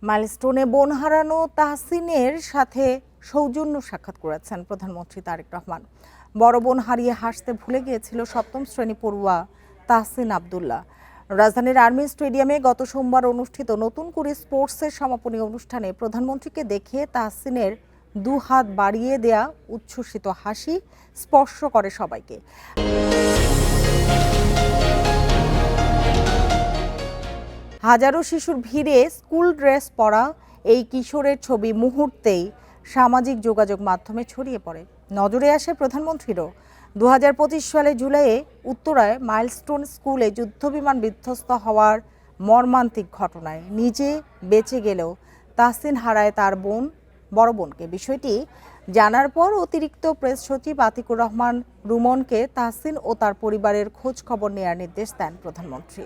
মাইলস্টোনে বোন হারানো তাহসিনের সাথে সৌজন্য সাক্ষাৎ করেছেন প্রধানমন্ত্রী তারেক রহমান। বড় বোন হারিয়ে হাসতে ভুলে গিয়েছিল সপ্তম শ্রেণী পড়ুয়া তাহসিন আব্দুল্লাহ। রাজধানীর আর্মি স্টেডিয়ামে গত সোমবার অনুষ্ঠিত নতুন করে স্পোর্টসের সমাপনী অনুষ্ঠানে প্রধানমন্ত্রীকে দেখে তাহসিনের দুহাত বাড়িয়ে দেয়া উচ্ছ্বসিত হাসি স্পর্শ করে সবাইকে। হাজারো শিশুর ভিড়ে স্কুল ড্রেস পরা এই কিশোরের ছবি মুহূর্তেই সামাজিক যোগাযোগ মাধ্যমে ছড়িয়ে পড়ে। নজরে আসে প্রধানমন্ত্রীরও। 2025 সালে জুলাইয়ে উত্তরায় মাইলস্টোন স্কুলে যুদ্ধবিমান বিধ্বস্ত হওয়ার মর্মান্তিক ঘটনায় নিজে বেঁচে গেলেও তাহসিন হারায় তার বড় বোনকে। বিষয়টি জানার পর অতিরিক্ত প্রেস সচিব আতিকুর রহমান রুমনকে তাহসিন ও তার পরিবারের খোঁজ খবর নেওয়ার নির্দেশ দেন প্রধানমন্ত্রী।